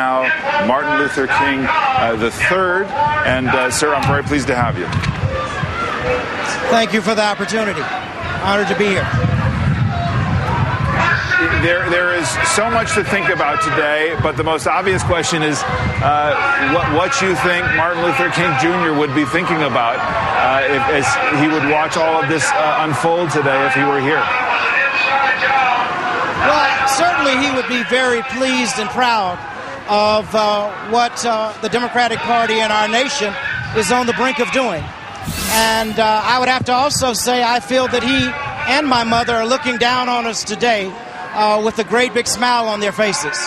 now, Martin Luther King III. And, sir, I'm very pleased to have you. Thank you for the opportunity. Honored to be here. There is so much to think about today, but the most obvious question is what you think Martin Luther King Jr. would be thinking about as he would watch all of this unfold today if he were here. Well, certainly he would be very pleased and proud of what the Democratic Party in our nation is on the brink of doing. And I would have to also say I feel that he and my mother are looking down on us today with a great big smile on their faces.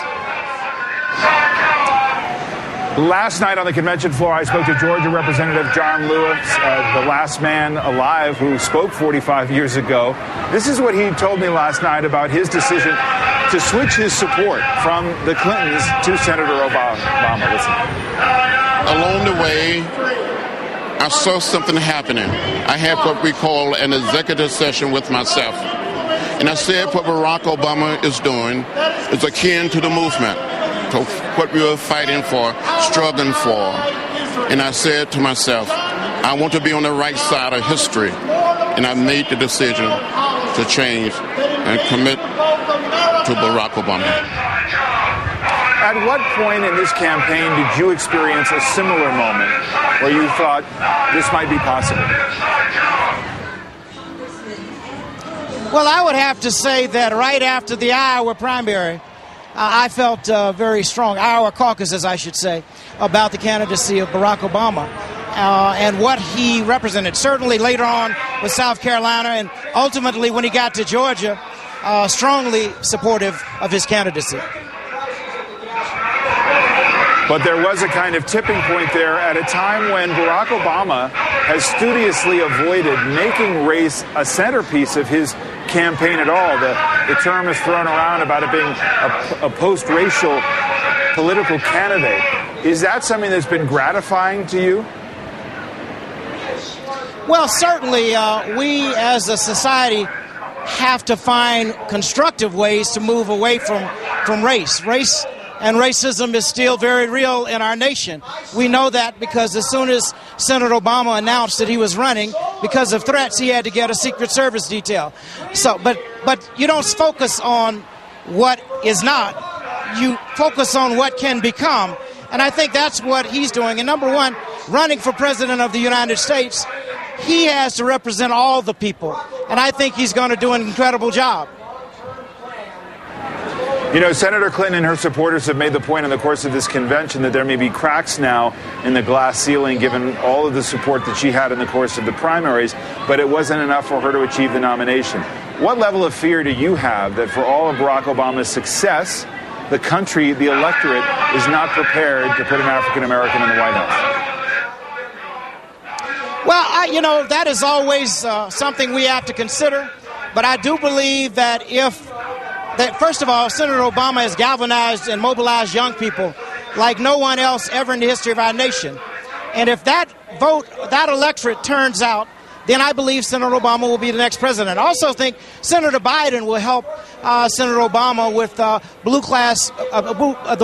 Last night on the convention floor, I spoke to Georgia Representative John Lewis, the last man alive who spoke 45 years ago. This is what he told me last night about his decision to switch his support from the Clintons to Senator Obama. Listen. Along the way, I saw something happening. I had what we call an executive session with myself. And I said what Barack Obama is doing is akin to the movement, to what we were fighting for, struggling for. And I said to myself, I want to be on the right side of history. And I made the decision to change and commit to Barack Obama. At what point in this campaign did you experience a similar moment where you thought this might be possible? Well, I would have to say that right after the Iowa primary, I felt very strong, Iowa caucuses, I should say, about the candidacy of Barack Obama and what he represented. Certainly later on with South Carolina and ultimately when he got to Georgia, strongly supportive of his candidacy. But there was a kind of tipping point there at a time when Barack Obama has studiously avoided making race a centerpiece of his campaign at all. The term is thrown around about it being a post-racial political candidate. Is that something that's been gratifying to you? Well, certainly we as a society have to find constructive ways to move away from race. Race and racism is still very real in our nation. We know that because as soon as Senator Obama announced that he was running, because of threats, he had to get a Secret Service detail. So, but you don't focus on what is not. You focus on what can become. And I think that's what he's doing. And number one, running for president of the United States, he has to represent all the people. And I think he's going to do an incredible job. You know, Senator Clinton and her supporters have made the point in the course of this convention that there may be cracks now in the glass ceiling given all of the support that she had in the course of the primaries, but it wasn't enough for her to achieve the nomination. What level of fear do you have that for all of Barack Obama's success, the country, the electorate, is not prepared to put an African-American in the White House? Well, that is always something we have to consider, but I do believe that first of all, Senator Obama has galvanized and mobilized young people like no one else ever in the history of our nation. And if that electorate turns out, then I believe Senator Obama will be the next president. I also think Senator Biden will help Senator Obama with the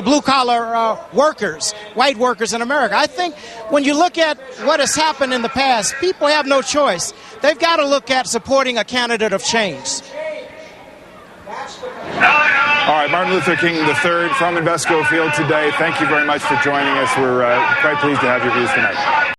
blue-collar workers, white workers in America. I think when you look at what has happened in the past, people have no choice. They've got to look at supporting a candidate of change. All right, Martin Luther King III from Invesco Field today. Thank you very much for joining us. We're quite pleased to have your views tonight.